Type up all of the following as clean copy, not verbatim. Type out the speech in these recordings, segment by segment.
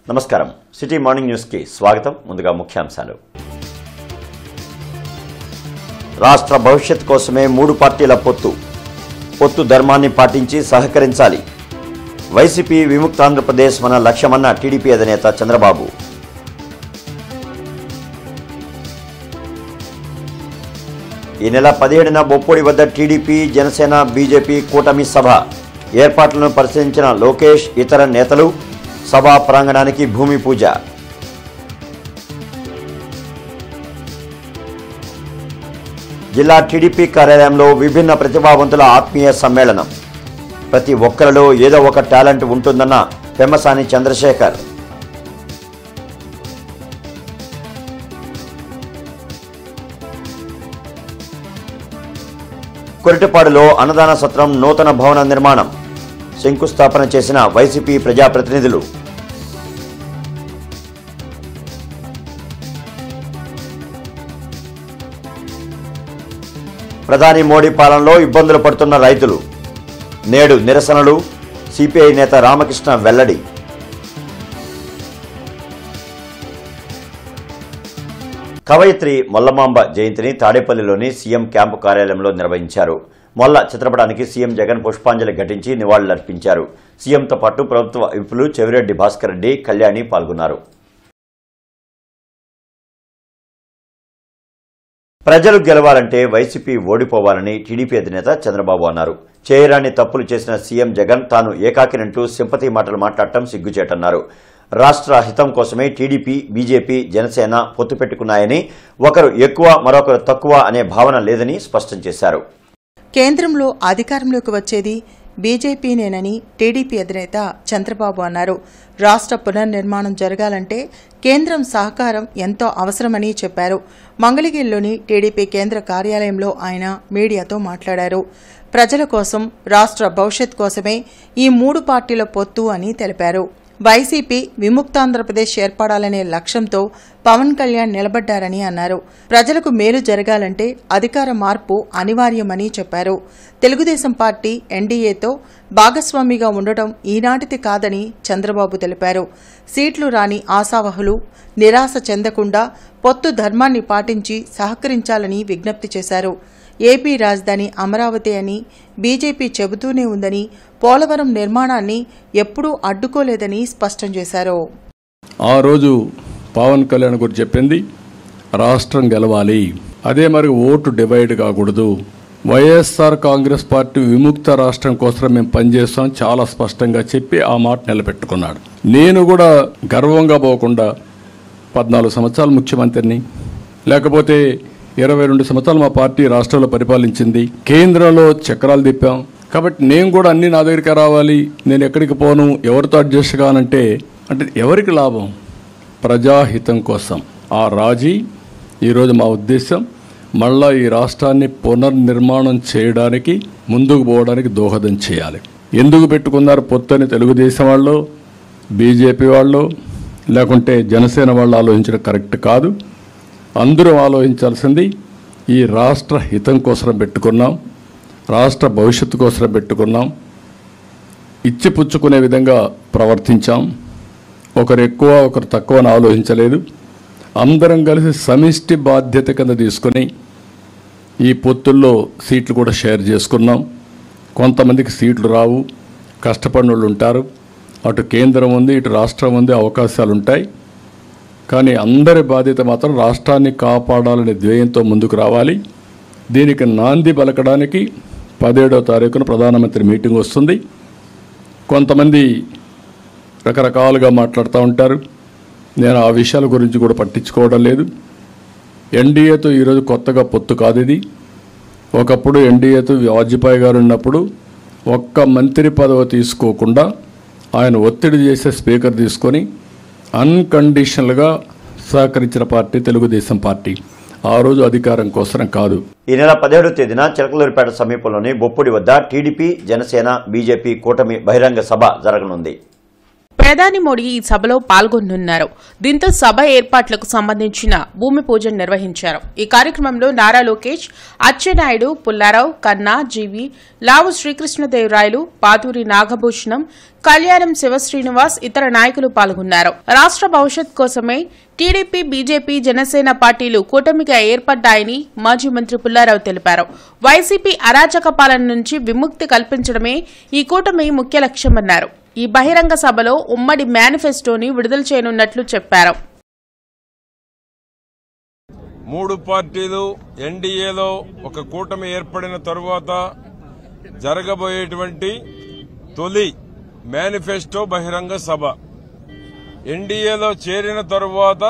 నమస్కారం city morning news కి స్వాగతం. ముందుగా ముఖ్యాంశాలు. రాష్ట్ర భవిష్యత్ కోసమే 3 పార్టీల పొత్తు ధర్మాన్ని పాటించి సహకరించాలి. వైసీపీ విముక్తాంధ్రప్రదేశ్ మన లక్ష్యమన్న టీడీపీ అధినేత చంద్రబాబు. ఈ నెల 17న బొప్పొడి వద్ద టీడీపీ, జనసేన, బీజేపీ కూటమి సభ ఏర్పాట్లను పరిశీలించిన లోకేష్, ఇతర నేతలు. సభా ప్రాంగణానికి భూమి పూజ. జిల్లా టీడీపీ కార్యాలయంలో విభిన్న ప్రతిభావంతుల ఆత్మీయ సమ్మేళనం. ప్రతి ఒక్కరిలో ఏదో ఒక టాలెంట్ ఉంటుందన్న పెమ్మసాని చంద్రశేఖర్. కొరిటపాడులో అన్నదాన సత్రం నూతన భవన నిర్మాణం. శంకుస్థాపన చేసిన వైసీపీ ప్రజాప్రతినిధులు. ప్రధాని మోడీ పాలనలో ఇబ్బందులు పడుతున్న రైతులు. నేడు నిరసనలు. సిపిఐ నేత రామకృష్ణ వెల్లడి. కవయిత్రి మొల్లమాంబ జయంతిని తాడేపల్లిలోని సీఎం క్యాంపు కార్యాలయంలో నిర్వహించారు. మొల్ల చిత్రపటానికి సీఎం జగన్ పుష్పాంజలి ఘటించి నివాళులర్పించారు. సీఎంతో పాటు ప్రభుత్వ విపులు చెవిరెడ్డి భాస్కర్ రెడ్డి, కళ్యాణి పాల్గొన్నారు. ప్రజలు గెలవాలంటే వైసీపీ ఓడిపోవాలని టీడీపీ అధినేత చంద్రబాబు అన్నారు. చేయరాని తప్పులు చేసిన సీఎం జగన్ తాను ఏకాకినంటూ సింపతి మాటలు మాట్లాడటం సిగ్గుచేటన్నారు. రాష్ట్ర హితం కోసమే టీడీపీ, బీజేపీ, జనసేన పొత్తు పెట్టుకున్నాయని, ఒకరు ఎక్కువ మరొకరు తక్కువ అనే భావన లేదని స్పష్టం చేశారు. కేంద్రంలో అధికారంలోకి వచ్చేది బీజేపీనేనని టీడీపీ అధినేత చంద్రబాబు అన్నారు. రాష్ట్ర పునర్నిర్మాణం జరగాలంటే కేంద్రం సహకారం ఎంతో అవసరమని చెప్పారు. మంగళగిరిలోని టీడీపీ కేంద్ర కార్యాలయంలో ఆయన మీడియాతో మాట్లాడారు. ప్రజల కోసం, రాష్ట్ర భవిష్యత్ కోసమే ఈ 3 పార్టీల పొత్తు అని తెలిపారు. వైసీపీ విముక్తాంధ్రప్రదేశ్ ఏర్పడాలనే లక్ష్యంతో పవన్ కళ్యాణ్ నిలబడ్డారని అన్నారు. ప్రజలకు మేలు జరగాలంటే అధికార మార్పు అనివార్యమని చెప్పారు. తెలుగుదేశం పార్టీ ఎన్డీఏతో భాగస్వామిగా ఉండటం ఈనాటిది కాదని చంద్రబాబు తెలిపారు. సీట్లు రాని ఆశావహులు నిరాశ చెందకుండా పొత్తు ధర్మాన్ని పాటించి సహకరించాలని విజ్ఞప్తి చేశారు. ఏపీ రాజధాని అమరావతి అని బీజేపీ చెబుతూనే ఉందని, పోలవరం నిర్మాణాన్ని ఎప్పుడూ అడ్డుకోలేదని స్పష్టం చేశారు. ఆ రోజు పవన్ కళ్యాణ్ గురించి చెప్పింది రాష్ట్రం గెలవాలి, అదే మరి ఓటు డివైడ్ కాకూడదు, వైఎస్ఆర్ కాంగ్రెస్ పార్టీ విముక్త రాష్ట్రం కోసం మేము పనిచేస్తాం చాలా స్పష్టంగా చెప్పి ఆ మాట నిలబెట్టుకున్నాడు. నేను కూడా గర్వంగా పోకుండా 14 సంవత్సరాలు ముఖ్యమంత్రిని, లేకపోతే 22 సంవత్సరాలు మా పార్టీ రాష్ట్రంలో పరిపాలించింది, కేంద్రంలో చక్రాలు తిప్పాం. కాబట్టి నేను కూడా అన్ని నా దగ్గరికి రావాలి, నేను ఎక్కడికి పోను, ఎవరితో అడ్జస్ట్ కానంటే అంటే ఎవరికి లాభం? ప్రజాహితం కోసం ఆ రాజీ. ఈరోజు మా ఉద్దేశం మళ్ళా ఈ రాష్ట్రాన్ని పునర్నిర్మాణం చేయడానికి, ముందుకు పోవడానికి దోహదం చేయాలి. ఎందుకు పెట్టుకున్నారు పొత్తని తెలుగుదేశం వాళ్ళు, బీజేపీ వాళ్ళు, లేకుంటే జనసేన వాళ్ళు ఆలోచించడం కరెక్ట్ కాదు. అందరూ ఆలోచించాల్సింది ఈ రాష్ట్ర హితం కోసం పెట్టుకున్నాం, రాష్ట్ర భవిష్యత్తు కోసం పెట్టుకున్నాం. ఇచ్చిపుచ్చుకునే విధంగా ప్రవర్తించాం. ఒకరు ఎక్కువ ఒకరు తక్కువ అని ఆలోచించలేదు. అందరం కలిసి సమిష్టి బాధ్యత కింద తీసుకొని ఈ పొత్తుల్లో సీట్లు కూడా షేర్ చేసుకున్నాం. కొంతమందికి సీట్లు రావు, కష్టపడిన వాళ్ళు ఉంటారు. అటు కేంద్రం ఉంది, ఇటు రాష్ట్రం ఉంది, అవకాశాలు ఉంటాయి. కానీ అందరి బాధ్యత మాత్రం రాష్ట్రాన్ని కాపాడాలనే ధ్యేయంతో ముందుకు రావాలి. దీనికి నాంది పలకడానికి 17వ తారీఖున ప్రధానమంత్రి మీటింగ్ వస్తుంది. కొంతమంది రకరకాలుగా మాట్లాడుతూ ఉంటారు. నేను ఆ విషయాల గురించి కూడా పట్టించుకోవడం లేదు. ఎన్డీఏతో ఈరోజు కొత్తగా పొత్తు కాదు ఇది. ఒకప్పుడు ఎన్డీఏతో వాజ్పేయి గారు ఉన్నప్పుడు ఒక్క మంత్రి పదవి తీసుకోకుండా ఆయన ఒత్తిడి చేసే స్పీకర్ తీసుకొని అన్కండిషనల్గా సహకరించిన పార్టీ తెలుగుదేశం పార్టీ. ఆ రోజు అధికారం కోసం కాదు. ఈ నెల 17వ తేదీన చిలకలూరిపేట సమీపంలోని బొప్పొడి వద్ద టీడీపీ, జనసేన, బీజేపీ కూటమి బహిరంగ సభ జరగనుంది. ప్రధాని మోడీ ఈ సభలో పాల్గొనున్నారు. దీంతో సభ ఏర్పాట్లకు సంబంధించిన భూమి పూజను నిర్వహించారు. ఈ కార్యక్రమంలో నారా లోకేష్, అచ్చెన్నాయుడు, పుల్లారావు, కన్నా, జీవి, లావు శ్రీకృష్ణదేవరాయలు, పాతూరి నాగభూషణం, కళ్యాణం శివశ్రీనివాస్ ఇతర నాయకులు పాల్గొన్నారు. రాష్ట్ర భవిష్యత్ కోసమే టీడీపీ, బీజేపీ, జనసేన పార్టీలు కూటమిగా ఏర్పడ్డాయని మాజీ మంత్రి పుల్లారావు తెలిపారు. వైసీపీ అరాచక పాలన నుంచి విముక్తి కల్పించడమే ఈ కూటమి ముఖ్య లక్ష్యమన్నారు. ఈ బహిరంగ సభలో ఉమ్మడి మేనిఫెస్టోని విడుదల చేయనున్నట్లు చెప్పారు. 3 పార్టీలు ఎన్డీఏలో ఒక కూటమి ఏర్పడిన తరువాత జరగబోయేటువంటి తొలి మేనిఫెస్టో బహిరంగ సభ, ఎన్డీఏలో చేరిన తరువాత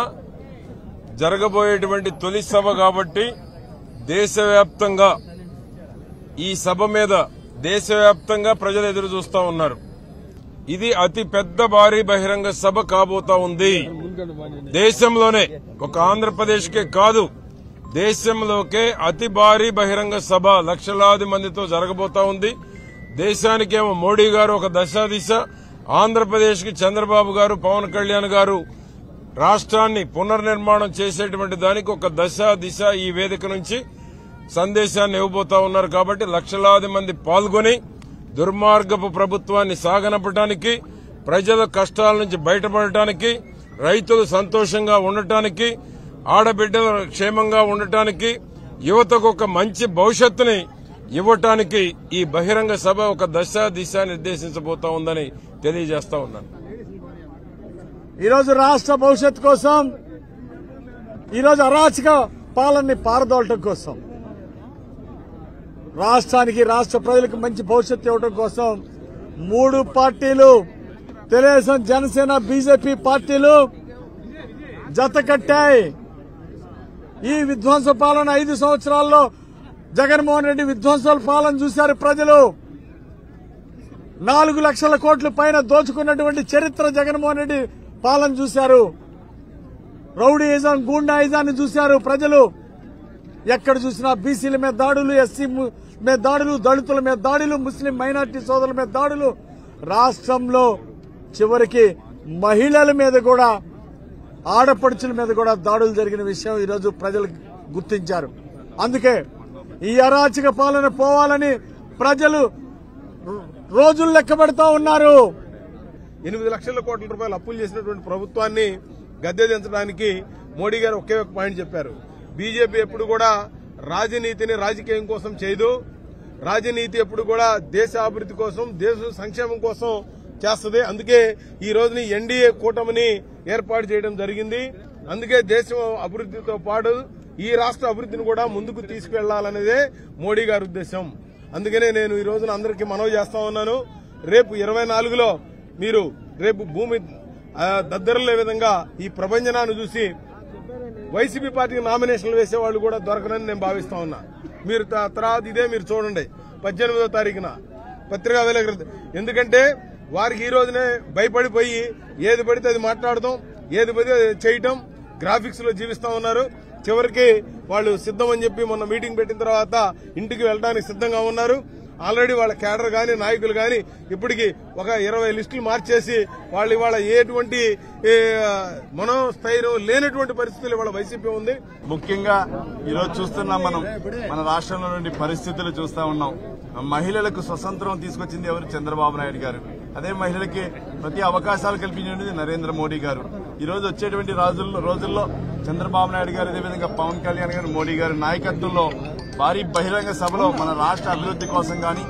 జరగబోయేటువంటి తొలి సభ కాబట్టి దేశవ్యాప్తంగా ఈ సభ మీద దేశవ్యాప్తంగా ప్రజలు ఎదురు చూస్తా ఉన్నారు. ఇది అతి పెద్ద భారీ బహిరంగ సభ కాబోతా ఉంది. దేశంలోనే, ఒక ఆంధ్రప్రదేశ్కే కాదు, దేశంలోకే అతి భారీ బహిరంగ సభ లక్షలాది మందితో జరగబోతా ఉంది. దేశానికేమో మోడీ గారు ఒక దశ దిశ, ఆంధ్రప్రదేశ్ కి చంద్రబాబు గారు, పవన్ కళ్యాణ్ గారు రాష్ట్రాన్ని పునర్నిర్మాణం చేసేటువంటి దానికి ఒక దశ దిశ ఈ వేదిక నుంచి సందేశాన్ని ఇవ్వబోతా ఉన్నారు. కాబట్టి లక్షలాది మంది పాల్గొని దుర్మార్గపు ప్రభుత్వాన్ని సాగనంపడానికి, ప్రజల కష్టాల నుంచి బయటపడటానికి, రైతులు సంతోషంగా ఉండటానికి, ఆడబిడ్డలు క్షేమంగా ఉండటానికి, యువతకు ఒక మంచి భవిష్యత్తుని ఇవ్వటానికి ఈ బహిరంగ సభ ఒక దశ దిశ నిర్దేశించబోతా ఉందని తెలియజేస్తా ఉన్నాను. ఈరోజు రాష్ట్ర భవిష్యత్తు కోసం, ఈరోజు అరాచక పాలనని పారదోలటం కోసం, రాష్ట్రానికి, రాష్ట్ర ప్రజలకు మంచి భవిష్యత్తు ఇవ్వడం కోసం 3 పార్టీలు, తెలుగుదేశం, జనసేన, బీజేపీ పార్టీలు జత కట్టాయి. ఈ విధ్వంస పాలన 5 సంవత్సరాల్లో జగన్మోహన్ రెడ్డి విధ్వంసాల పాలన చూశారు ప్రజలు. 4 లక్షల కోట్ల పైన దోచుకున్నటువంటి చరిత్ర జగన్మోహన్ రెడ్డి పాలన చూశారు. రౌడీయిజం, గూండాయిజాన్ని చూశారు ప్రజలు. ఎక్కడ చూసినా బీసీల మీద దాడులు, ఎస్సీ మీద దాడులు, దళితుల మీద దాడులు, ముస్లిం మైనార్టీ సోదరుల మీద దాడులు, రాష్ట్రంలో చివరికి మహిళల మీద కూడా, ఆడపడుచుల మీద కూడా దాడులు జరిగిన విషయం ఈరోజు ప్రజలు గుర్తించారు. అందుకే ఈ అరాచక పాలన పోవాలని ప్రజలు రోజులు లెక్కబెడతా ఉన్నారు. 8 లక్షల కోట్ల రూపాయలు అప్పులు చేసినటువంటి ప్రభుత్వాన్ని గద్దెదించడానికి మోడీ గారు ఒకే ఒక పాయింట్ చెప్పారు. బీజేపీ ఎప్పుడు కూడా రాజనీతిని రాజకీయం కోసం చేయదు. రాజనీతి ఎప్పుడు కూడా దేశ అభివృద్ధి కోసం, దేశ సంక్షేమం కోసం చేస్తుంది. అందుకే ఈ రోజుని ఎన్డీఏ కూటమిని ఏర్పాటు చేయడం జరిగింది. అందుకే దేశం అభివృద్ధితో పాటు ఈ రాష్ట్ర అభివృద్ధిని కూడా ముందుకు తీసుకువెళ్లాలనేదే మోడీ గారి ఉద్దేశం. అందుకనే నేను ఈ రోజున అందరికీ మనవి చేస్తా ఉన్నాను. రేపు 24లో మీరు రేపు భూమి దద్దరలే విధంగా ఈ ప్రభంజనాన్ని చూసి వైసీపీ పార్టీకి నామినేషన్లు వేసేవాళ్లు కూడా దొరకనని నేను భావిస్తా ఉన్నా. మీరు తర్వాత ఇదే మీరు చూడండి 18వ తారీఖున పత్రికా విలేకరులు. ఎందుకంటే వారికి ఈ రోజునే భయపడిపోయి ఏది పడితే అది మాట్లాడటం, ఏది పడితే చేయటం, గ్రాఫిక్స్ లో జీవిస్తా ఉన్నారు. చివరికి వాళ్ళు సిద్దమని చెప్పి మొన్న మీటింగ్ పెట్టిన తర్వాత ఇంటికి వెళ్ళడానికి సిద్దంగా ఉన్నారు. ఆల్రెడీ వాళ్ళ కేడర్ గాని, నాయకులు గాని ఇప్పటికి ఒక 20 లిస్టులు మార్చేసి వాళ్ళు ఇవాళ ఎటువంటి మనోస్థైర్యం లేనటువంటి పరిస్థితులు ఇవాళ వైసీపీ ఉంది. ముఖ్యంగా ఈరోజు చూస్తున్నాం మనం, మన రాష్ట్రంలో నుండి పరిస్థితులు చూస్తా ఉన్నాం. మహిళలకు స్వతంత్రం తీసుకొచ్చింది ఎవరు? చంద్రబాబు నాయుడు గారు. అదే మహిళలకి ప్రతి అవకాశాలు కల్పించినది నరేంద్ర మోడీ గారు. ఈ రోజు వచ్చేటువంటి రోజుల్లో చంద్రబాబు నాయుడు గారు, అదేవిధంగా పవన్ కళ్యాణ్ గారు, మోడీ గారి నాయకత్వంలో భారీ బహిరంగ సభలో మన రాష్ట్ర అభివృద్ధి కోసం గాని,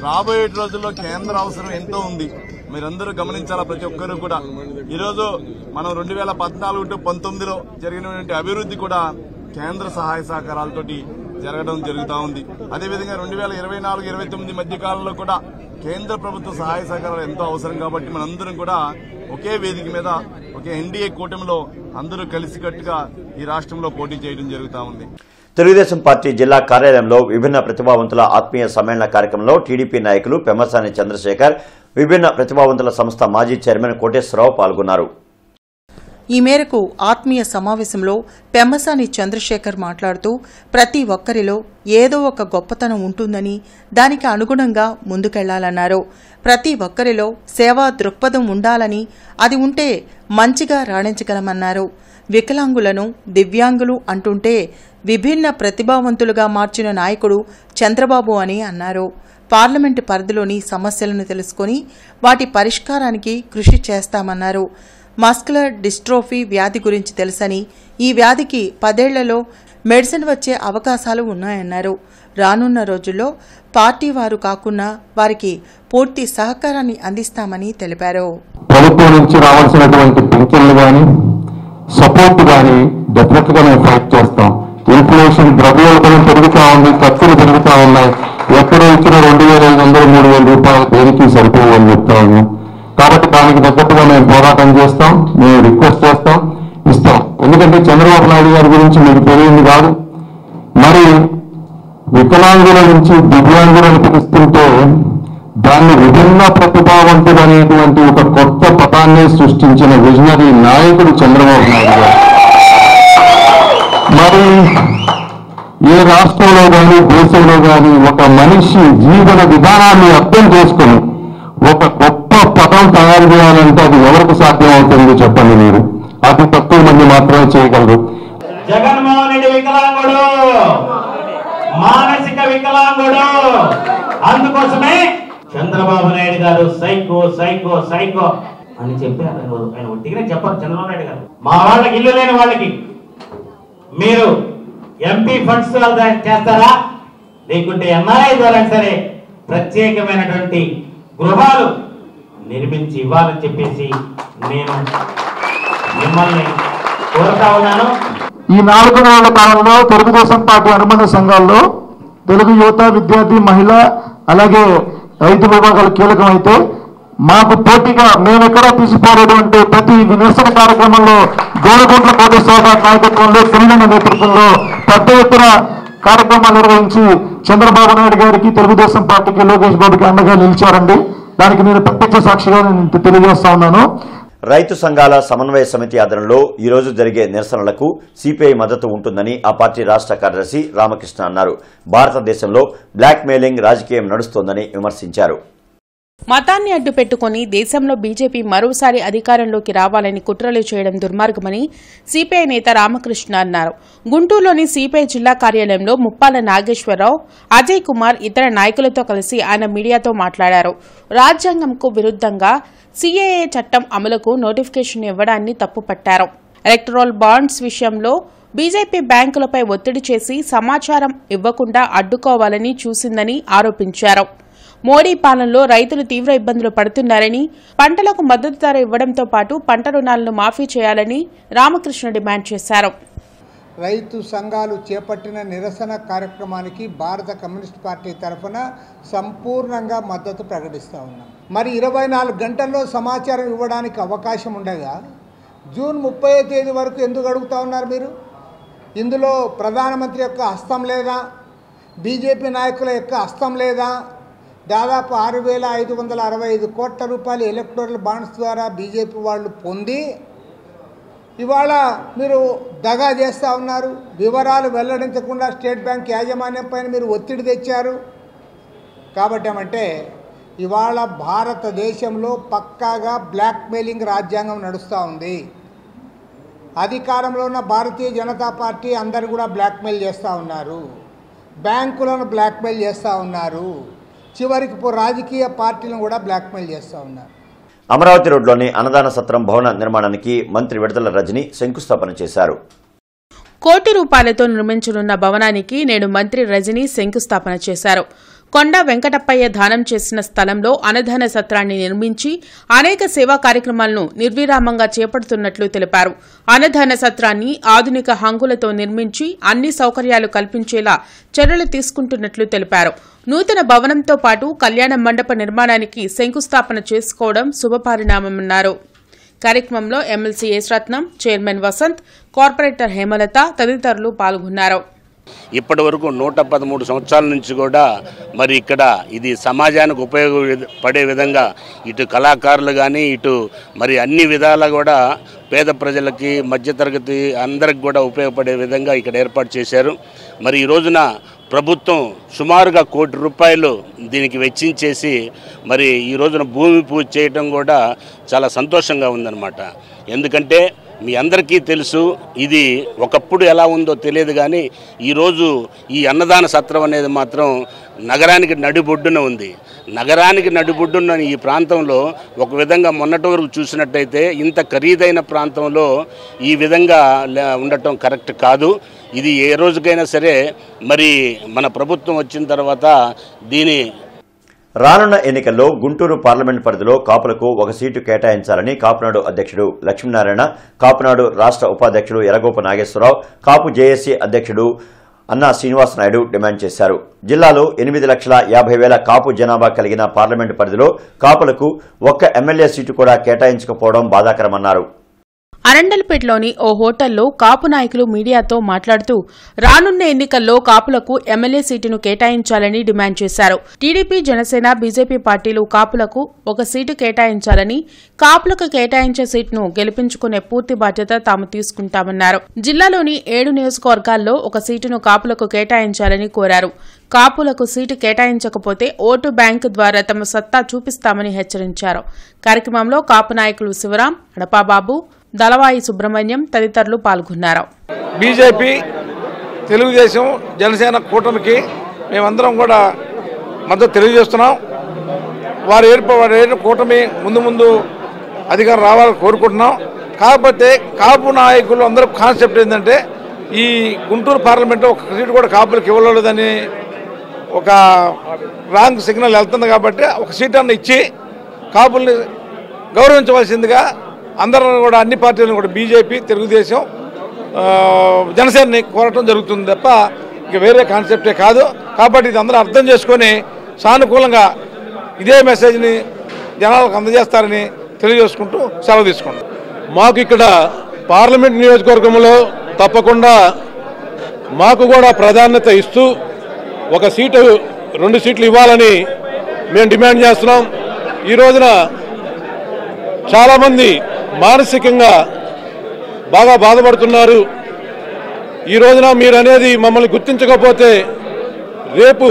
రాబోయే రోజుల్లో కేంద్ర అవసరం ఎంతో ఉంది. మీరందరూ గమనించాలా, ప్రతి ఒక్కరూ కూడా. ఈరోజు మనం 2014 టు 19లో జరిగినటువంటి అభివృద్ధి కూడా కేంద్ర సహాయ సహకారాలతోటి జరగడం జరుగుతూ ఉంది. అదేవిధంగా 2024-29 మధ్య కాలంలో కూడా కేంద్ర ప్రభుత్వ సహాయ సహకారాలు ఎంతో అవసరం. కాబట్టి మనందరం కూడా ఒకే వేదిక మీద, ఒకే ఎన్డీఏ కూటమిలో అందరూ కలిసికట్టుగా ఈ రాష్ట్రంలో పోటీ చేయడం జరుగుతూ ఉంది. తెలుగుదేశం పార్టీ జిల్లా కార్యాలయంలో విభిన్న ప్రతిభావంతుల ఆత్మీయ సమ్మేళన కార్యక్రమంలో టీడీపీ నాయకులు పెమ్మసాని చంద్రశేఖర్, విభిన్న ప్రతిభావంతుల సంస్థ మాజీ చైర్మన్ కోటేశ్వరరావు పాల్గొన్నారు. ఈ మేరకు ఆత్మీయ సమావేశంలో పెమ్మసాని చంద్రశేఖర్ మాట్లాడుతూ ప్రతి ఒక్కరిలో ఏదో ఒక గొప్పతనం ఉంటుందని దానికి అనుగుణంగా ముందుకెళ్లాలన్నారు. ప్రతి ఒక్కరిలో సేవా దృక్పథం ఉండాలని, అది ఉంటే మంచిగా రాణించగలమన్నారు. వికలాంగులను దివ్యాంగులు అంటుంటే విభిన్న ప్రతిభావంతులుగా మార్చిన నాయకుడు చంద్రబాబు అని అన్నారు. పార్లమెంటు పరిధిలోని సమస్యలను తెలుసుకుని వాటి పరిష్కారానికి కృషి చేస్తామన్నారు. మస్కులర్ డిస్ట్రోఫీ వ్యాధి గురించి తెలుసని, ఈ వ్యాధికి 10 ఏళ్లలో మెడిసిన్ వచ్చే అవకాశాలు ఉన్నాయన్నారు. రానున్న రోజుల్లో పార్టీ వారు కాకుండా వారికి పూర్తి సహకారాన్ని అందిస్తామని తెలిపారు. ప్రభుత్వం నుంచి రావాల్సినటువంటి పింఛన్లు కానీ సపోర్ట్ కానీ డెఫినెట్ గా మేము ఫైట్ చేస్తాం. ఇన్ఫ్లేషన్ ద్రవ్యోల్బణం పెరుగుతా ఉంది, ఖర్చులు పెరుగుతా ఉన్నాయి. ఎక్కడ ఇచ్చిన 2,500 3,000 రూపాయలు దేనికి సరిపోవని చెప్తా ఉన్నాం. కాబట్టి దానికి తగ్గట్టుగా మేము పోరాటం చేస్తాం, మేము రిక్వెస్ట్ చేస్తాం, ఇస్తాం. ఎందుకంటే చంద్రబాబు నాయుడు గారి గురించి మీకు తెలియంది కాదు. మరి వికలాంగుల నుంచి దివ్యాంగులను పిలుస్తుంటే దాన్ని విభిన్న ప్రతిభావంతులు అనేటువంటి ఒక కొత్త పదాన్ని సృష్టించిన విజనరీ నాయకుడు చంద్రబాబు నాయుడు గారు. మరి ఏ రాష్ట్రంలో కానీ దేశంలో కానీ ఒక మనిషి జీవన విధానాన్ని అర్థం చేసుకుని ఒక గొప్ప పదం తయారు చేయాలంటే అది ఎవరికి సాధ్యం అవుతుంది చెప్పండి మీరు? అతి తక్కువ మంది మాత్రమే చేయగలరు. జగన్మోహన్ రెడ్డి వికలాంగుడు, మానసిక వికలాంగుడు. అందుకోసమే చంద్రబాబు నాయుడు గారు సైకో సైకో సైకో అని చెప్పి ఆయన ఒట్టిగానే చెప్పారు. చంద్రబాబు నాయుడు గారు మా వాళ్ళకి ఇల్లు లేని వాళ్ళకి మీరు ఎంపీ ఫండ్స్ చేస్తారా, లేకుంటే ఎన్ఆర్ఐ ద్వారా సరే ప్రత్యేకమైనటువంటి గృహాలు నిర్మించి ఇవ్వాలని చెప్పేసి నేను మిమ్మల్ని కోరుతా ఉన్నాను. ఈ 4 నెలల కాలంలో తెలుగుదేశం పార్టీ అనుబంధ సంఘాల్లో తెలుగు యువత, విద్యార్థి, మహిళ అలాగే రైతు విభాగాలు కీలకమైతే మాకు పోటీగా మేమెక్కడ తీసిపోలేదు అంటే ప్రతి నిరసన కార్యక్రమంలో గోలగుంట్ల కోటేశ్వర గారి నాయకత్వంలో తెలంగాణ నేతృత్వంలో పెద్ద ఎత్తున కార్యక్రమాలు నిర్వహించి చంద్రబాబు నాయుడు గారికి, తెలుగుదేశం పార్టీకి, లోకేష్ బాబుకి అండగా నిలిచారండి. దానికి నేను ప్రత్యక్ష సాక్షిగా నేను తెలియజేస్తా ఉన్నాను. రైతు సంఘాల సమన్వయ సమితి ఆధ్వర్యంలో ఈ రోజు జరిగే నిరసనలకు సిపిఐ మద్దతు ఉంటుందని ఆ పార్టీ రాష్ట్ర కార్యదర్శి రామకృష్ణ అన్నారు. భారతదేశంలో బ్లాక్ మెయిలింగ్ రాజకీయం నడుస్తోందని విమర్శించారు. మతాన్ని అడ్డుపెట్టుకుని దేశంలో బీజేపీ మరోసారి అధికారంలోకి రావాలని కుట్రలు చేయడం దుర్మార్గమని సిపిఐ నేత రామకృష్ణ అన్నారు. గుంటూరులోని సిపిఐ జిల్లా కార్యాలయంలో ముప్పాల నాగేశ్వరరావు, అజయ్ కుమార్ ఇతర నాయకులతో కలిసి ఆయన మీడియాతో మాట్లాడారు. రాజ్యాంగంకు విరుద్ధంగా సిఏఏ చట్టం అమలుకు నోటిఫికేషన్ ఇవ్వడాన్ని తప్పుపట్టారు. ఎలక్టరల్ బాండ్స్ విషయంలో బీజేపీ బ్యాంకులపై ఒత్తిడి చేసి సమాచారం ఇవ్వకుండా అడ్డుకోవాలని చూసిందని ఆరోపించారు. మోడీ పాలనలో రైతులు తీవ్ర ఇబ్బందులు పడుతున్నారని, పంటలకు మద్దతు ధర ఇవ్వడంతో పాటు పంట రుణాలను మాఫీ చేయాలని రామకృష్ణ డిమాండ్ చేశారు. రైతు సంఘాలు చేపట్టిన నిరసన కార్యక్రమానికి భారత కమ్యూనిస్ట్ పార్టీ తరఫున సంపూర్ణంగా మద్దతు ప్రకటిస్తూ ఉన్నాం. మరి 24 గంటల్లో సమాచారం ఇవ్వడానికి అవకాశం ఉండగా జూన్ 30వ తేదీ వరకు ఎందుకు అడుగుతూ ఉన్నారు మీరు? ఇందులో ప్రధానమంత్రి యొక్క హస్తం లేదా? బీజేపీ నాయకుల యొక్క హస్తం లేదా? దాదాపు 6,565 కోట్ల రూపాయలు ఎలక్టోరల్ బాండ్స్ ద్వారా బీజేపీ వాళ్ళు పొంది ఇవాళ మీరు దగా చేస్తూ ఉన్నారు. వివరాలు వెల్లడించకుండా స్టేట్ బ్యాంక్ యాజమాన్యం పైన మీరు ఒత్తిడి తెచ్చారు. కాబట్టి ఏమంటే ఇవాళ భారతదేశంలో పక్కాగా బ్లాక్మెయిలింగ్ రాజ్యాంగం నడుస్తూ ఉంది. అధికారంలో ఉన్న భారతీయ జనతా పార్టీ అందరూ కూడా బ్లాక్మెయిల్ చేస్తూ ఉన్నారు, బ్యాంకులను బ్లాక్మెయిల్ చేస్తూ ఉన్నారు, చివరికి రాజకీయ పార్టీలను కూడా బ్లాక్మెయిల్ చేస్తూ ఉన్నారు. అమరావతి రోడ్లోని అన్నదాన సత్రం భవన నిర్మాణానికి మంత్రి విడదల రజని శంకుస్థాపన చేశారు. ₹1 కోటి నిర్మించనున్న భవనానికి నేడు మంత్రి రజని శంకుస్థాపన చేశారు. కొండ వెంకటప్పయ్య దానం చేసిన స్థలంలో అన్నదాన సత్రాన్ని నిర్మించి అనేక సేవా కార్యక్రమాలను నిర్విరామంగా చేపడుతున్నట్లు తెలిపారు. అన్నదాన సత్రాన్ని ఆధునిక హంగులతో నిర్మించి అన్ని సౌకర్యాలు కల్పించేలా చర్యలు తీసుకుంటున్నట్లు తెలిపారు. నూతన భవనంతో పాటు కళ్యాణ మండప నిర్మాణానికి శంకుస్థాపన చేసుకోవడం శుభపరిణామమన్నారు. కార్యక్రమంలో ఎమ్మెల్సీ ఎస్ రత్నం, చైర్మన్ వసంత్, కార్పొరేటర్ హేమలత తదితరులు పాల్గొన్నారు. ఇప్పటి వరకు 113 సంవత్సరాల నుంచి కూడా మరి ఇక్కడ ఇది సమాజానికి ఉపయోగపడే విధంగా ఇటు కళాకారులు కానీ ఇటు మరి అన్ని విధాలా కూడా పేద ప్రజలకి మధ్యతరగతి అందరికి కూడా ఉపయోగపడే విధంగా ఇక్కడ ఏర్పాటు చేశారు. మరి ఈ రోజున ప్రభుత్వం సుమారుగా ₹1 కోటి దీనికి వెచ్చించేసి మరి ఈ రోజున భూమి పూజ చేయడం కూడా చాలా సంతోషంగా ఉందన్నమాట. ఎందుకంటే మీ అందరికీ తెలుసు ఇది ఒకప్పుడు ఎలా ఉందో తెలియదు కానీ ఈరోజు ఈ అన్నదాన సత్రం అనేది మాత్రం నగరానికి నడిబొడ్డున ఉంది. నగరానికి నడిబొడ్డున ఈ ప్రాంతంలో ఒక విధంగా మొన్నటి వరకు చూసినట్టయితే ఇంత ఖరీదైన ప్రాంతంలో ఈ విధంగా ఉండటం కరెక్ట్ కాదు. ఇది ఏ రోజుకైనా సరే మరి మన ప్రభుత్వం వచ్చిన తర్వాత దీని రానున్న ఎన్నికల్లో గుంటూరు పార్లమెంట్ పరిధిలో కాపులకు ఒక సీటు కేటాయించాలని కాపునాడు అధ్యక్షుడు లక్ష్మీనారాయణ, కాపునాడు రాష్ట్ర ఉపాధ్యక్షుడు ఎర్రగోప నాగేశ్వరరావు, కాపు జేఏసీ అధ్యక్షుడు అన్నా శ్రీనివాసనాయుడు డిమాండ్ చేశారు. జిల్లాలో 8,50,50,000 కాపు జనాభా కలిగిన పార్లమెంటు పరిధిలో కాపులకు ఒక్క ఎమ్మెల్యే సీటు కూడా కేటాయించకపోవడం బాధాకరమన్నారు. అరండల్పేటలోని ఓ హోటల్లో కాపు నాయకులు మీడియాతో మాట్లాడుతూ రానున్న ఎన్నికల్లో కాపులకు ఎమ్మెల్యే సీటును కేటాయించాలని డిమాండ్ చేశారు. టీడీపీ, జనసేన, బీజేపీ పార్టీలు కాపులకు ఒక సీటు కేటాయించాలని, కాపులకు కేటాయించే సీటును గెలిపించుకునే పూర్తి బాధ్యత తాము తీసుకుంటామన్నారు. జిల్లాలోని 7 నియోజకవర్గాల్లో ఒక సీటును కాపులకు కేటాయించాలని కోరారు. కాపులకు సీటు కేటాయించకపోతే ఓటు బ్యాంకు ద్వారా తమ సత్తా చూపిస్తామని హెచ్చరించారు. కార్యక్రమంలో కాపు నాయకులు శివరాం, అడపాబాబు, దళవాయి సుబ్రహ్మణ్యం తదితరులు పాల్గొన్నారు. బీజేపీ, తెలుగుదేశం, జనసేన కూటమికి మేమందరం కూడా మద్దతు తెలియజేస్తున్నాం. వారు ఏర్పడిన కూటమి ముందు అధికారం రావాలని కోరుకుంటున్నాం. కాకపోతే కాపు నాయకులు అందరూ కాన్సెప్ట్ ఏంటంటే ఈ గుంటూరు పార్లమెంట్లో ఒక సీటు కూడా కాపులకు ఇవ్వలేదని ఒక రాంగ్ సిగ్నల్ వెళ్తుంది. కాబట్టి ఒక సీట్ అన్న ఇచ్చి కాపుల్ని గౌరవించవలసిందిగా అందరూ కూడా అన్ని పార్టీలను కూడా బీజేపీ, తెలుగుదేశం, జనసేనని కోరటం జరుగుతుంది తప్ప ఇక వేరే కాన్సెప్టే కాదు. కాబట్టి ఇది అందరూ అర్థం చేసుకొని సానుకూలంగా ఇదే మెసేజ్ని జనాలకు అందజేస్తారని తెలియజేసుకుంటూ సెలవు తీసుకుంటాం. మాకు ఇక్కడ పార్లమెంట్ నియోజకవర్గంలో తప్పకుండా మాకు కూడా ప్రాధాన్యత ఇస్తూ ఒక సీటు 2 సీట్లు ఇవ్వాలని మేము డిమాండ్ చేస్తున్నాం. ఈ రోజున చాలామంది మానసికంగా బాగా బాధపడుతున్నారు. ఈ రోజున మీరు అనేది మమ్మల్ని గుర్తించకపోతే రేపు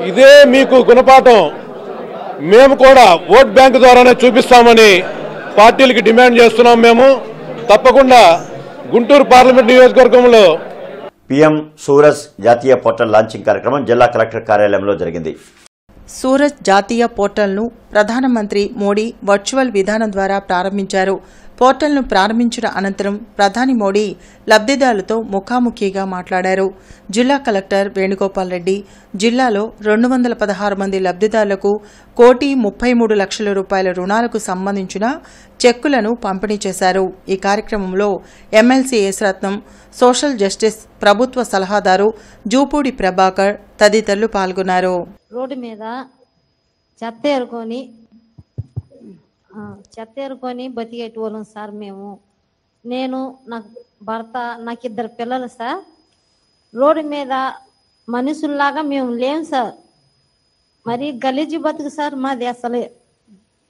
ఇదే మీకు గుణపాఠం మేము కూడా ఓట్ బ్యాంక్ ద్వారానే చూపిస్తామని పార్టీలకి డిమాండ్ చేస్తున్నాం. మేము తప్పకుండా గుంటూరు పార్లమెంట్ నియోజకవర్గంలో పీఎం సూరజ్ జాతీయ పోర్టల్ లాంచింగ్ కార్యక్రమం జిల్లా కలెక్టర్ కార్యాలయంలో జరిగింది. సూరజ్ జాతీయ పోర్టల్ను ప్రధానమంత్రి మోడీ వర్చువల్ విధానం ద్వారా ప్రారంభించారు. పోర్టల్ను ప్రారంభించిన అనంతరం ప్రధాని మోడీ లబ్దిదారులతో ముఖాముఖిగా మాట్లాడారు. జిల్లా కలెక్టర్ వేణుగోపాల్ రెడ్డి జిల్లాలో 216 మంది లబ్దిదారులకు ₹1,33,00,000 రుణాలకు సంబంధించిన చెక్కులను పంపిణీ చేశారు. ఈ కార్యక్రమంలో ఎమ్మెల్సీ యేసరత్నం, సోషల్ జస్టిస్ ప్రభుత్వ సలహాదారు జూపూడి ప్రభాకర్ తదితరులు పాల్గొన్నారు. రోడ్డు మీద చెత్త ఏరుకొని బతికేటోళ్ళం సార్ మేము. నేను, నాకు భర్త, నాకు 2 పిల్లలు సార్. రోడ్డు మీద మనుషుల్లాగా మేము లేము సార్. మరి గలీజీ బతుకు సార్ మాది. అసలే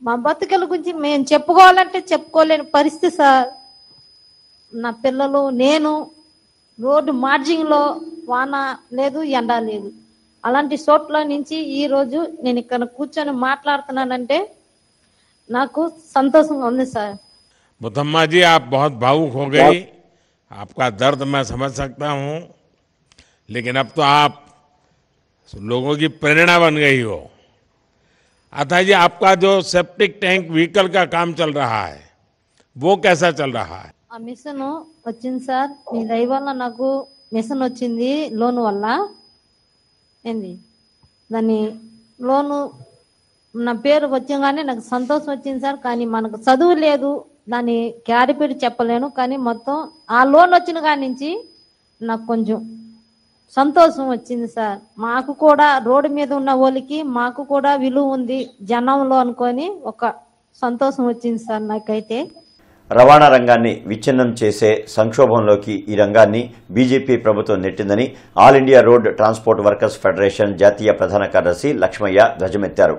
మా బతుకుల గురించి మేము చెప్పుకోవాలంటే చెప్పుకోలేని పరిస్థితి సార్. నా పిల్లలు, నేను రోడ్డు మార్జింగ్లో వాన లేదు, ఎండ లేదు. అలాంటి చోట్ల నుంచి ఈరోజు నేను ఇక్కడ కూర్చొని మాట్లాడుతున్నానంటే నాకు సంతోషంగా ఉంది సార్. मुतम्मा जी, आप बहुत भावुक हो गई. आपका दर्द मैं समझ सकता हूँ, लेकिन अब तो आप लोगों की प्रेरणा बन गई हो. अथा जी, आपका जो सेप्टिक टैंक व्हीकल का काम चल रहा है वो कैसा चल रहा है? ఆ మిషన్ వచ్చింది సార్. మీ దయ వల్ల నాకు మిషన్ వచ్చింది లోన్ వల్ల. ఏంది దాన్ని లోను నా పేరు వచ్చగానే నాకు సంతోషం వచ్చింది సార్. కానీ మనకు చదువు లేదు, దాన్ని క్యారిపేరు చెప్పలేను. కానీ మొత్తం ఆ లోన్ వచ్చిన కాడి నుంచి నాకు కొంచెం సంతోషం వచ్చింది సార్. మాకు కూడా రోడ్డు మీద ఉన్న వాళ్ళకి మాకు కూడా విలువ ఉంది జనంలో అనుకొని ఒక సంతోషం వచ్చింది సార్ నాకైతే. రవాణా రంగాన్ని విచ్ఛిన్నం చేసే సంక్షోభంలోకి ఈ రంగాన్ని బీజేపీ ప్రభుత్వం నెట్టిందని All India Road Transport Workers Federation జాతీయ ప్రధాన కార్యదర్శి లక్ష్మయ్య ధ్వజమెత్తారు.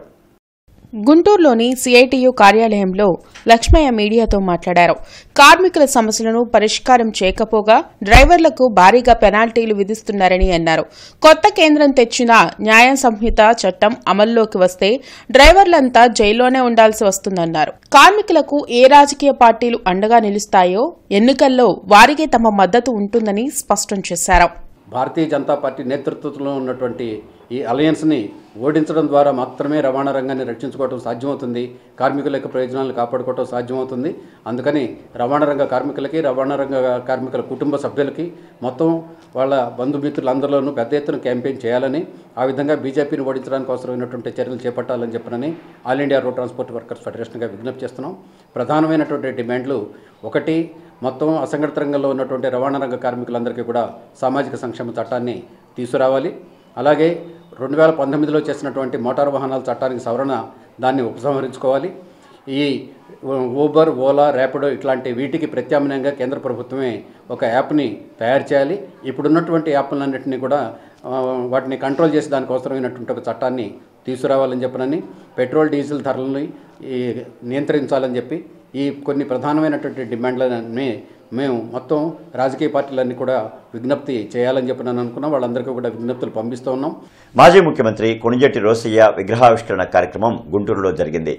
గుంటూరులోని సిఐటియు కార్యాలయంలో లక్ష్మయ్య మీడియాతో మాట్లాడారు. కార్మికుల సమస్యలను పరిష్కారం చేయకపోగా డ్రైవర్లకు భారీగా పెనాల్టీలు విధిస్తున్నారని అన్నారు. కొత్త కేంద్రం తెచ్చిన న్యాయ సంహిత చట్టం అమల్లోకి వస్తే డ్రైవర్లంతా జైల్లోనే ఉండాల్సి వస్తుందన్నారు. కార్మికులకు ఏ రాజకీయ పార్టీలు అండగా నిలుస్తాయో ఎన్నికల్లో వారికే తమ మద్దతు ఉంటుందని స్పష్టం చేశారు. భారతీయ జనతా పార్టీ నేతృత్వంలో ఉన్నటువంటి ఈ అలయన్స్ని ఓడించడం ద్వారా మాత్రమే రవాణా రంగాన్ని రక్షించుకోవడం సాధ్యమవుతుంది, కార్మికుల యొక్క ప్రయోజనాలను కాపాడుకోవడం సాధ్యమవుతుంది. అందుకని రవాణా రంగ కార్మికులకి, రవాణా రంగ కార్మికుల కుటుంబ సభ్యులకి, మొత్తం వాళ్ళ బంధుమిత్రులందరిలోనూ పెద్ద ఎత్తున క్యాంపెయిన్ చేయాలని, ఆ విధంగా బీజేపీని ఓడించడానికి అవసరమైనటువంటి చర్యలు చేపట్టాలని చెప్పనని All India Road Transport Workers ఫెడరేషన్గా విజ్ఞప్తి చేస్తున్నాం. ప్రధానమైనటువంటి డిమాండ్లు: ఒకటి, మొత్తం అసంఘటిత రంగంలో ఉన్నటువంటి రవాణా రంగ కార్మికులందరికీ కూడా సామాజిక సంక్షేమ చట్టాన్ని తీసుకురావాలి. అలాగే 2019లో చేసినటువంటి మోటారు వాహనాల చట్టానికి సవరణ, దాన్ని ఉపసంహరించుకోవాలి. ఈ ఊబర్, ఓలా, ర్యాపిడో ఇట్లాంటి వీటికి ప్రత్యామ్నాయంగా కేంద్ర ప్రభుత్వమే ఒక యాప్ని తయారు చేయాలి. ఇప్పుడున్నటువంటి యాప్లన్నింటినీ కూడా వాటిని కంట్రోల్ చేసి దానికి అవసరమైనటువంటి ఒక చట్టాన్ని తీసుకురావాలని చెప్పనని, పెట్రోల్ డీజిల్ ధరలని నియంత్రించాలని చెప్పి ఈ కొన్ని ప్రధానమైనటువంటి డిమాండ్లని మేము మొత్తం రాజకీయ పార్టీలన్నీ కూడా విజ్ఞప్తి చేయాలని చెప్పి నేను అనుకున్నాం. వాళ్ళందరికీ కూడా విజ్ఞప్తులు పంపిస్తూ ఉన్నాం. మాజీ ముఖ్యమంత్రి కొణిజెట్టి రోసయ్య విగ్రహావిష్కరణ కార్యక్రమం గుంటూరులో జరిగింది.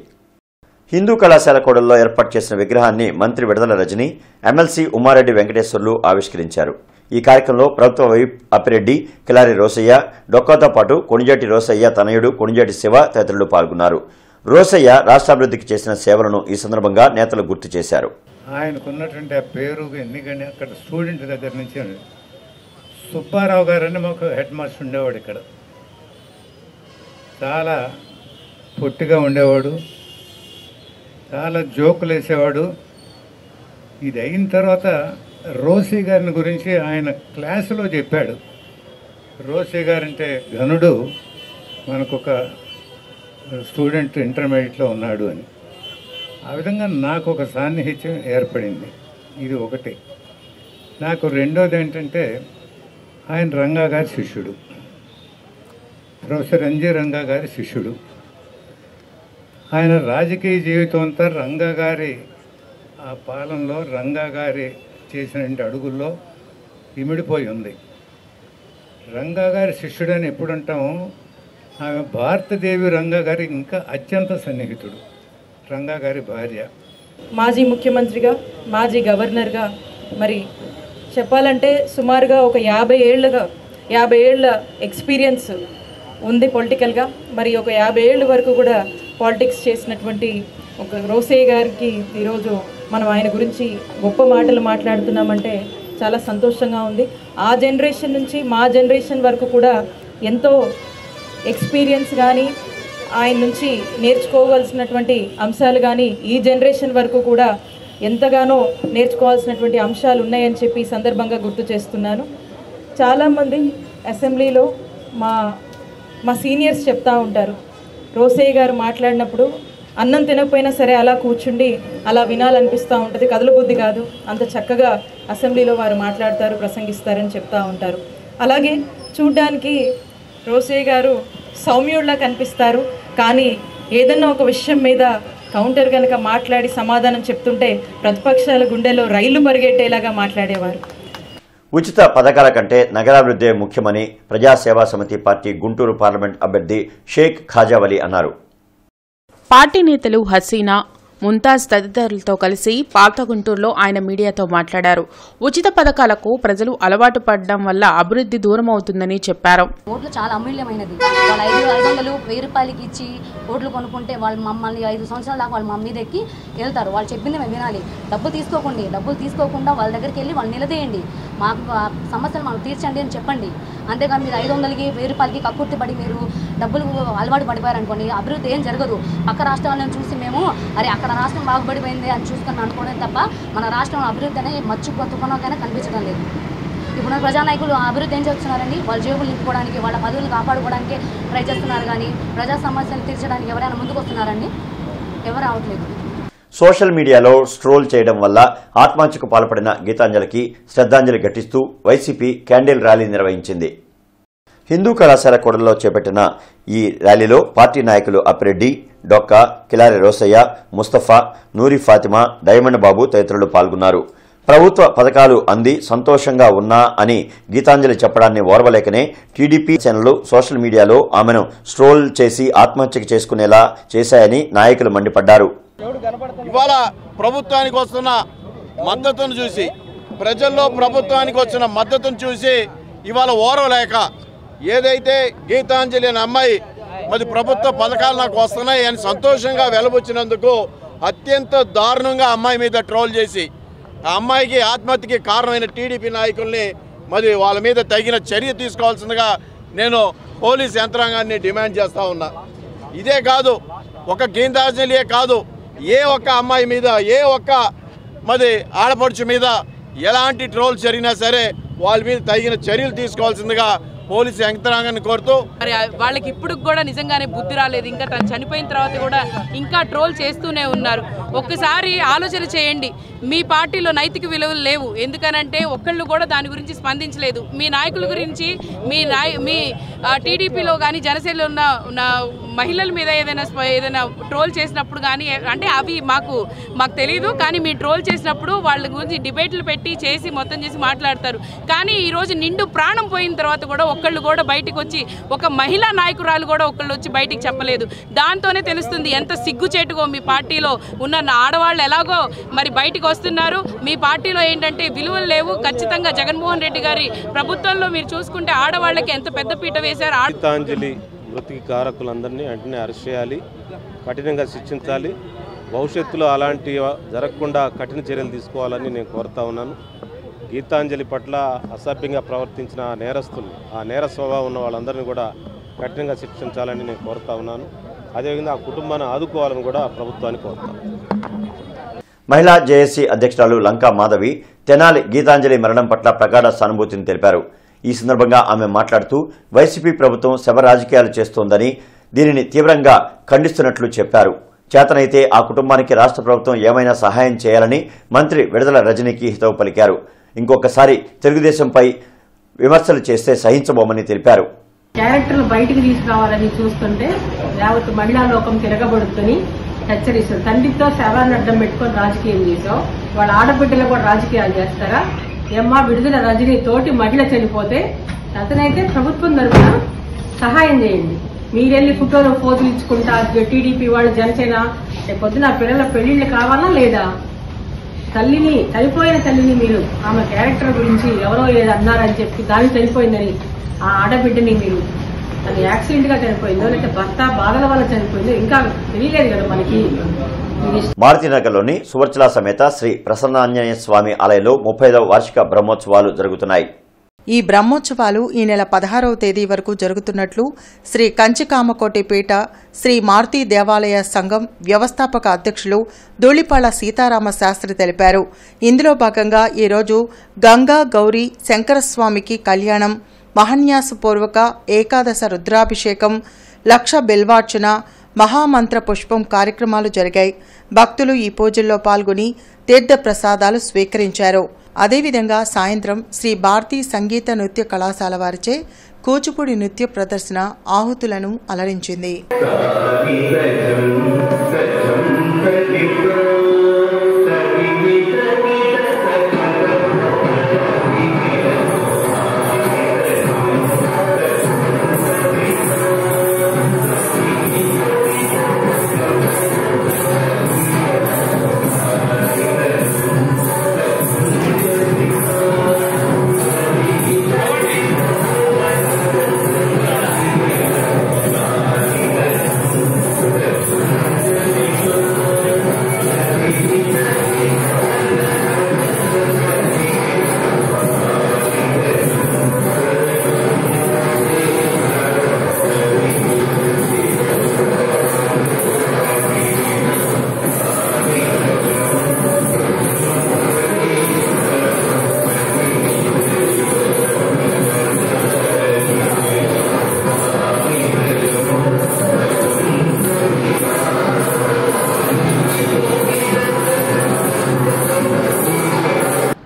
హిందూ కళాశాల కూడల్లో ఏర్పాటు చేసిన విగ్రహాన్ని మంత్రి విడదల రజని, ఎమ్మెల్సీ ఉమారెడ్డి వెంకటేశ్వర్లు ఆవిష్కరించారు. ఈ కార్యక్రమంలో ప్రభుత్వ వైప్ అప్పిరెడ్డి, కిలారి రోసయ్య, డొక్కాతో పాటు కొణిజెట్టి రోసయ్య తనయుడు కొణిజెట్టి శివ తదితరులు పాల్గొన్నారు. రోసయ్య రాష్ట్రాభివృద్ధికి చేసిన సేవలను ఈ సందర్భంగా నేతలు గుర్తు చేశారు. ఆయనకున్నటువంటి ఆ పేరు ఎందుకని అక్కడ స్టూడెంట్ దగ్గర నుంచి సుబ్బారావు గారని మాకు హెడ్ మాస్టర్ ఉండేవాడు. ఇక్కడ చాలా పొట్టిగా ఉండేవాడు, చాలా జోకులు వేసేవాడు. ఇది అయిన తర్వాత రోసీ గారిని గురించి ఆయన క్లాసులో చెప్పాడు. రోసీ గారంటే ఘనుడు, మనకొక స్టూడెంట్ ఇంటర్మీడియట్లో ఉన్నాడు అని. ఆ విధంగా నాకు ఒక సాన్నిహిత్యం ఏర్పడింది. ఇది ఒకటి. నాకు రెండోది ఏంటంటే, ఆయన రంగా గారి శిష్యుడు, ప్రొఫెసర్ ఎన్జి రంగా గారి శిష్యుడు. ఆయన రాజకీయ జీవితం అంతా రంగా గారి ఆ పాలనలో, రంగా గారి చేసిన అడుగుల్లో ఇమిడిపోయి ఉంది. రంగా గారి శిష్యుడని ఎప్పుడు అంటాము, ఆమె భారతదేవి రంగా గారి ఇంకా అత్యంత సన్నిహితుడు, రంగా గారి భార్య. మాజీ ముఖ్యమంత్రిగా, మాజీ గవర్నర్గా, మరి చెప్పాలంటే సుమారుగా ఒక 50 ఏళ్ళ ఎక్స్పీరియన్స్ ఉంది పొలిటికల్గా. మరి ఒక 50 ఏళ్ళ వరకు కూడా పాలిటిక్స్ చేసినటువంటి ఒక రోసయ్య గారికి ఈరోజు మనం ఆయన గురించి గొప్ప మాటలు మాట్లాడుతున్నామంటే చాలా సంతోషంగా ఉంది. ఆ జనరేషన్ నుంచి మా జనరేషన్ వరకు కూడా ఎంతో ఎక్స్పీరియన్స్ కానీ, ఆయన నుంచి నేర్చుకోవాల్సినటువంటి అంశాలు కానీ, ఈ జనరేషన్ వరకు కూడా ఎంతగానో నేర్చుకోవాల్సినటువంటి అంశాలు ఉన్నాయని చెప్పి సందర్భంగా గుర్తు చేస్తున్నాను. చాలామంది అసెంబ్లీలో మా సీనియర్స్ చెప్తూ ఉంటారు, రోసయ్య గారు మాట్లాడినప్పుడు అన్నం తినకపోయినా సరే అలా కూర్చుండి అలా వినాలనిపిస్తూ ఉంటుంది, కదలబుద్ధి కాదు, అంత చక్కగా అసెంబ్లీలో వారు మాట్లాడతారు, ప్రసంగిస్తారని చెప్తూ ఉంటారు. అలాగే చూడ్డానికి రోసయ్య గారు సౌమ్యుడిలా కనిపిస్తారు, కానీ ఏదన్నా ఒక విషయం మీద కౌంటర్ కనుక మాట్లాడి సమాధానం చెప్తుంటే ప్రతిపక్షాల గుండెలో రైళ్లు పరిగెట్టేలాగా మాట్లాడేవారు. ఉచిత పథకాల కంటే నగరాభివృద్ధే ముఖ్యమని ప్రజాసేవా సమితి పార్టీ గుంటూరు పార్లమెంట్ అభ్యర్థి షేక్ ఖాజావలి అన్నారు. పార్టీ నేతలు హసీనా, ముంతాజ్ తదితరులతో కలిసి పాత గుంటూరులో ఆయన మీడియాతో మాట్లాడారు. ఉచిత పథకాలకు ప్రజలు అలవాటు పడడం వల్ల అభివృద్ధి దూరం అవుతుందని చెప్పారు. ఓట్లు చాలా అమూల్యమైనది. వాళ్ళు 500, 1000 రూపాయలకి ఇచ్చి ఓట్లు కొనుక్కుంటే వాళ్ళు మమ్మల్ని 5 సంవత్సరాల దాకా వాళ్ళు మా మీద ఎక్కి వెళ్తారు. వాళ్ళు చెప్పింది మేము వినాలి. డబ్బులు తీసుకోకుండా వాళ్ళ దగ్గరికి వెళ్ళి వాళ్ళు నిలదీయండి, మాకు సమస్యలు మనం తీర్చండి అని చెప్పండి. అంతేకాని మీరు 500కి 1000 రూపాయలకి కక్కుర్తి పడి మీరు డబ్బులు అలవాటు పడిపోయారనుకోండి, అభివృద్ధి ఏం జరగదు. పక్క రాష్ట్రాలను చూసి మేము అరే అక్కడ రాష్ట్రం బాగుపడిపోయింది అని చూసుకొని అనుకోవడం తప్ప మన రాష్ట్రం అభివృద్ధి అనేది మర్చిపోతున్నకైనా కనిపించడం లేదు. ఇప్పుడు ప్రజానాయకులు అభివృద్ధి ఏం చేస్తున్నారండి, వాళ్ళ జేబులు నింపుకోవడానికి, వాళ్ళ పదవులు కాపాడుకోవడానికి ట్రై చేస్తున్నారు, కానీ ప్రజా సమస్యలు తీర్చడానికి ఎవరైనా ముందుకు వస్తున్నారండి? ఎవరు రావట్లేదు. సోషల్ మీడియాలో స్ట్రోల్ చేయడం వల్ల ఆత్మహత్యకు పాల్పడిన గీతాంజలికి శ్రద్ధాంజలి ఘటిస్తూ వైసీపీ క్యాండిల్ ర్యాలీ నిర్వహించింది. హిందూ కళాశాల కూడలిలో చేపట్టిన ఈ ర్యాలీలో పార్టీ నాయకులు అప్పిరెడ్డి, డొక్కా, కిలారి రోసయ్య, ముస్తఫా, నూరి ఫాతిమా, డైమండ్ బాబు తదితరులు పాల్గొన్నారు. ప్రభుత్వ పథకాలు అంది సంతోషంగా ఉన్నా అని గీతాంజలి చెప్పడాన్ని ఓర్వలేకనే టీడీపీ ఛానళ్లు సోషల్ మీడియాలో ఆమెను స్ట్రోల్ చేసి ఆత్మహత్యకు చేసుకునేలా చేశాయని నాయకులు మండిపడ్డారు. ఇవాళ ప్రభుత్వానికి వస్తున్న మద్దతును చూసి, ప్రజల్లో ప్రభుత్వానికి వచ్చిన మద్దతును చూసి ఇవాళ ఓర్వలేక ఏదైతే గీతాంజలి అనే అమ్మాయి మరి ప్రభుత్వ పథకాలు నాకు వస్తున్నాయి అని సంతోషంగా వెలబుచ్చినందుకు అత్యంత దారుణంగా అమ్మాయి మీద ట్రోల్ చేసి ఆ అమ్మాయికి ఆత్మహత్యకి కారణమైన టీడీపీ నాయకుల్ని మరి వాళ్ళ మీద తగిన చర్య తీసుకోవాల్సిందిగా నేను పోలీస్ యంత్రాంగాన్ని డిమాండ్ చేస్తూ ఉన్నా. ఇదే కాదు, ఒక గీతాంజలియే కాదు, ఏ ఒక్క అమ్మాయి మీద, ఏ ఒక్క మరి ఆడపడుచు మీద ఎలాంటి ట్రోల్ జరిగినా సరే వాళ్ళ మీద తగిన చర్యలు తీసుకోవాల్సిందిగా పోలీసు యంత్రాంగాన్ని కోరుతూ, మరి వాళ్ళకి ఇప్పుడు కూడా నిజంగానే బుద్ధి రాలేదు. ఇంకా తను చనిపోయిన తర్వాత కూడా ఇంకా ట్రోల్ చేస్తూనే ఉన్నారు. ఒక్కసారి ఆలోచన చేయండి, మీ పార్టీలో నైతిక విలువలు లేవు. ఎందుకనంటే ఒక్కళ్ళు కూడా దాని గురించి స్పందించలేదు. మీ నాయకుల గురించి మీ టీడీపీలో కానీ జనసేనలో ఉన్న మహిళల మీద ఏదైనా ట్రోల్ చేసినప్పుడు కానీ, అంటే అవి మాకు తెలియదు, కానీ మీ ట్రోల్ చేసినప్పుడు వాళ్ళ గురించి డిబేట్లు పెట్టి చేసి మొత్తం చేసి మాట్లాడతారు. కానీ ఈరోజు నిండు ప్రాణం పోయిన తర్వాత కూడా ఒక్కళ్ళు కూడా బయటకు వచ్చి, ఒక మహిళా నాయకురాలు కూడా ఒక్కళ్ళు వచ్చి బయటికి చెప్పలేదు. దాంతోనే తెలుస్తుంది ఎంత సిగ్గుచేటుగో మీ పార్టీలో ఉన్న ఆడవాళ్ళు ఎలాగో మరి బయటికి వస్తున్నారు. మీ పార్టీలో ఏంటంటే విలువలు లేవు. ఖచ్చితంగా జగన్మోహన్ రెడ్డి గారి ప్రభుత్వంలో మీరు చూసుకుంటే ఆడవాళ్ళకి ఎంత పెద్ద పీట వేశారు. గీతాంజలి మృతికి కారకులందరినీ వెంటనే అరెస్ట్ చేయాలి, కఠినంగా శిక్షించాలి. భవిష్యత్తులో అలాంటి జరగకుండా కఠిన చర్యలు తీసుకోవాలని నేను కోరుతా ఉన్నాను. గీతాంజలి పట్ల అసభ్యంగా ప్రవర్తించిన నేరస్తులు, ఆ నేర స్వభావం ఉన్న వాళ్ళందరినీ కూడా కఠినంగా శిక్షించాలని నేను కోరుతా ఉన్నాను. అదేవిధంగా ఆ కుటుంబాన్ని ఆదుకోవాలని కూడా ప్రభుత్వాన్ని కోరుతాను. మహిళా జేఏసీ అధ్యక్షురాలు లంకా మాధవి తెనాలి గీతాంజలి మరణం పట్ల ప్రగాఢ సానుభూతిని తెలిపారు. ఈ సందర్భంగా ఆమె మాట్లాడుతూ వైసీపీ ప్రభుత్వం శవ రాజకీయాలు చేస్తోందని, దీనిని తీవ్రంగా ఖండిస్తున్నట్లు చెప్పారు. చేతనైతే ఆ కుటుంబానికి రాష్ట్ర ప్రభుత్వం ఏమైనా సహాయం చేయాలని మంత్రి విడుదల రజనీకి హితవు పలికారు. ఇంకొకసారి తెలుగుదేశంపై విమర్శలు చేస్తే సహించబోమని తెలిపారు. క్యారెక్టర్లు బయటికి తీసుకురావాలని చూస్తుంటే యావత్ మహిళా లోకం తిరగబడుతుంది హెచ్చరిస్తుంది. తండ్రితో శవాన్ని అడ్డం పెట్టుకొని రాజకీయం చేసావు, వాళ్ళ ఆడబిడ్డలు కూడా రాజకీయాలు చేస్తారా? ఏమ్మా, విడుదల రజనీ తోటి మహిళ చనిపోతే అతనైతే ప్రభుత్వం తరఫున సహాయం చేయండి. మీరెళ్ళి ఫోటోలో పోజులు ఇచ్చుకుంటా టీడీపీ వాళ్ళు జనసేన పొద్దున పిల్లల పెళ్లిళ్ళు కావాలా లేదా? చనిపోయిన తల్లిని మీరు ఆమె క్యారెక్టర్ గురించి ఎవరో ఏదో అన్నారని చెప్పి దాన్ని చనిపోయిందని ఆ ఆడబిడ్డని మీరు అది యాక్సిడెంట్ గా చనిపోయిందో లేకపోతే భర్త బాధల వల్ల చనిపోయిందో ఇంకా తెలియలేదు కదా మనకి. మారుతినగర్లోని సువర్చల సమేత శ్రీ ప్రసన్నాంజనేయ స్వామి ఆలయంలో 35వ వార్షిక బ్రహ్మోత్సవాలు జరుగుతున్నాయి. ఈ బ్రహ్మోత్సవాలు ఈ నెల 16వ తేదీ వరకు జరుగుతున్నట్లు శ్రీ కంచికామకోటి పీఠ శ్రీ మారుతి దేవాలయ సంఘం వ్యవస్థాపక అధ్యక్షులు ధూళిపాళ్ల సీతారామ శాస్త్రి తెలిపారు. ఇందులో భాగంగా ఈరోజు గంగా గౌరీ శంకరస్వామికి కళ్యాణం, మహాన్యాసపూర్వక ఏకాదశ రుద్రాభిషేకం, లక్ష బిల్వార్చన, మహామంత్ర పుష్పం కార్యక్రమాలు జరిగాయి. భక్తులు ఈ పూజల్లో పాల్గొని తీర్థ ప్రసాదాలు స్వీకరించారు. అదేవిధంగా సాయంత్రం శ్రీ భారతీ సంగీత నృత్య కళాశాల వారిచే కూచిపూడి నృత్య ప్రదర్శన ఆహుతులను అలరించింది.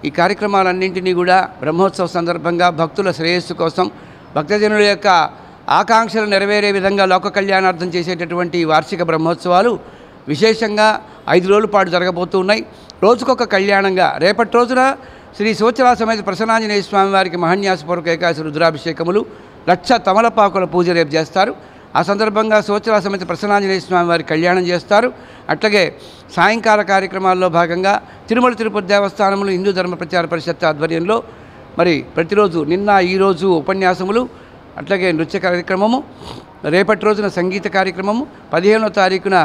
ఈ కార్యక్రమాలన్నింటినీ కూడా బ్రహ్మోత్సవ సందర్భంగా భక్తుల శ్రేయస్సు కోసం భక్తజనుల యొక్క ఆకాంక్షలు నెరవేరే విధంగా లోక కళ్యాణార్థం చేసేటటువంటి వార్షిక బ్రహ్మోత్సవాలు విశేషంగా 5 రోజుల పాటు జరగబోతూ ఉన్నాయి. రోజుకొక కళ్యాణంగా రేపటి రోజున శ్రీ సోచరా సమేత ప్రసన్నాంజనేయ స్వామి వారికి మహాన్యాసపూర్వక ఏకాదశి రుద్రాభిషేకములు, 1,00,000 తమలపాకుల పూజ రేపు చేస్తారు. ఆ సందర్భంగా సోచరా సమేత ప్రసన్నాంజనేయ స్వామి వారి కళ్యాణం చేస్తారు. అట్లాగే సాయంకాల కార్యక్రమాల్లో భాగంగా తిరుమల తిరుపతి దేవస్థానములు హిందూ ధర్మ ప్రచార పరిషత్ ఆధ్వర్యంలో మరి ప్రతిరోజు నిన్న ఈరోజు ఉపన్యాసములు, అట్లాగే నృత్య కార్యక్రమము, రేపటి రోజున సంగీత కార్యక్రమము, 15వ తారీఖున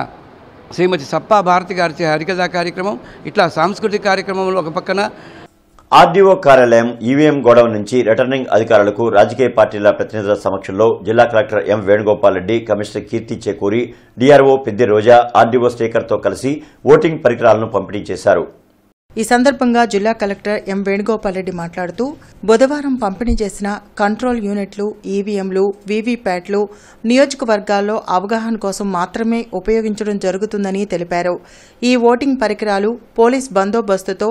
శ్రీమతి సప్పా భారతి గారి హరికథా కార్యక్రమం, ఇట్లా సాంస్కృతిక కార్యక్రమంలో ఒక పక్కన ఆర్డీఓ కార్యాలయం ఈవీఎం గొడవ నుంచి రిటర్నింగ్ అధికారులకు రాజకీయ పార్టీల ప్రతినిధుల సమక్షంలో జిల్లా collector M Venugopal Reddy, commissioner Keerthi Chekuri, DRO Peddi Roja, RDO స్టేకర్తో కలిసి ఓటింగ్ పరికరాలను పంపిణీ చేశారు. ఈ సందర్భంగా జిల్లా కలెక్టర్ ఎం వేణుగోపాల్ రెడ్డి మాట్లాడుతూ బుధవారం పంపిణీ చేసిన కంట్రోల్ యూనిట్లు, ఈవీఎంలు, వీవీప్యాట్లు నియోజకవర్గాల్లో అవగాహన కోసం మాత్రమే ఉపయోగించడం జరుగుతుందని తెలిపారు. ఈ ఓటింగ్ పరికరాలు పోలీస్ బందోబస్తుతో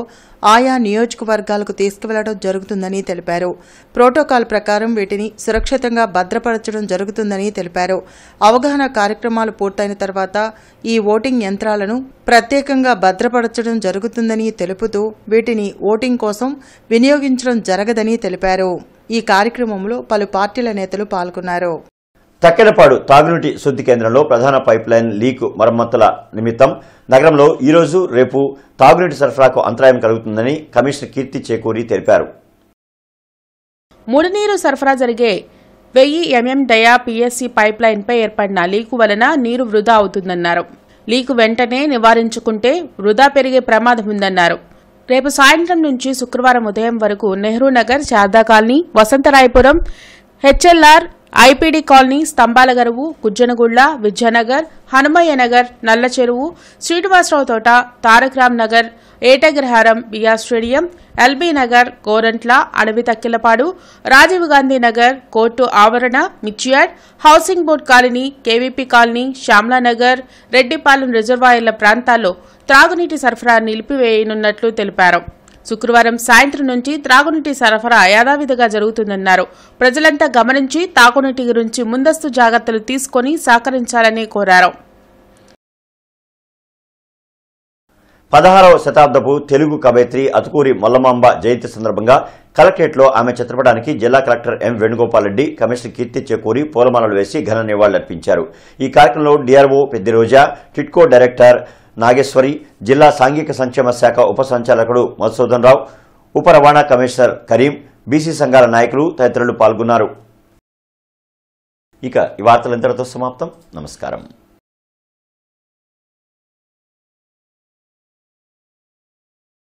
ఆయా నియోజకవర్గాలకు తీసుకువెళ్లడం జరుగుతుందని తెలిపారు. ప్రోటోకాల్ ప్రకారం వీటిని సురక్షితంగా భద్రపరచడం జరుగుతుందని తెలిపారు. అవగాహన కార్యక్రమాలు పూర్తయిన తర్వాత ఈ ఓటింగ్ యంత్రాలను ప్రత్యేకంగా భద్రపరచడం జరుగుతుందని తెలుపుతూ వీటిని ఓటింగ్ కోసం వినియోగించడం జరగదని తెలిపారు. ఈ కార్యక్రమంలో పలు పార్టీల నేతలు పాల్గొన్నారు. తక్కెడపాడు తాగునీటి శుద్ధి కేంద్రంలో ప్రధాన పైప్లైన్ లీక్ మరమ్మతుల నిమిత్తం నగరంలో ఈరోజు రేపు తాగునీటి సరఫరాకు అంతరాయం కలుగుతుందని కమిషనర్ కీర్తి చేకూరి తెలిపారు. ముడినీరు సరఫరా జరిగే 1000 mm డయా పీఎస్సీ పైప్లైన్పై ఏర్పడిన లీకు వలన నీరు వృధా అవుతుందన్నారు. లీకు వెంటనే నివారించుకుంటే వృధా పెరిగే ప్రమాదం ఉందన్నారు. రేపు సాయంత్రం నుంచి శుక్రవారం ఉదయం వరకు Nehru Nagar, Sharada colony, Vasantharayapuram, HLR, IPD colony, Stambhalagaruvu, Gujjanagulla, Vidyanagar, Hanumaiah Nagar, Nalla Cheruvu, Srinivasarao Thota, Tarakaram Nagar, Etagraharam, BR stadium, LB Nagar, Gorantla, Adavi Takkellapadu, Rajiv Gandhi Nagar, court ఆవరణ, మిర్చియాడ్, housing board colony, KVP colony, Shyamalanagar, Reddypalem రిజర్వాయర్ల ప్రాంతాల్లో త్రాగునీటి సరఫరా నిలిపివేయనున్నట్లు తెలిపారు. శుక్రవారం సాయంత్రం నుంచి త్రాగునీటి సరఫరా యథావిధిగా జరుగుతుందన్నారు. ప్రజలంతా గమనించి తాగునీటి గురించి ముందస్తు జాగ్రత్తలు తీసుకుని సహకరించాలని కోరారు. 16వ శతాబ్దపు తెలుగు కవయిత్రి అతుకూరి మల్లమాంబ జయంతి సందర్భంగా కలెక్టరేట్లో ఆమె చిత్రపటానికి జిల్లా collector M Venugopal Reddy, commissioner Keerthi Chekuri పూలమాలలు వేసి ఘన నివాళులర్పించారు. ఈ కార్యక్రమంలో DRO Peddi Roja, TITCO director Nageswari, జిల్లా సాంఘిక సంక్షేమ శాఖ ఉప సంచాలకుడు మధుసూదన్ రావు, ఉప రవాణా కమిషనర్ కరీం, బీసీ సంఘాల నాయకులు తదితరులు పాల్గొన్నారు. ఇక ఈ వార్తలు ఇంతటితో సమాప్తం. నమస్కారం.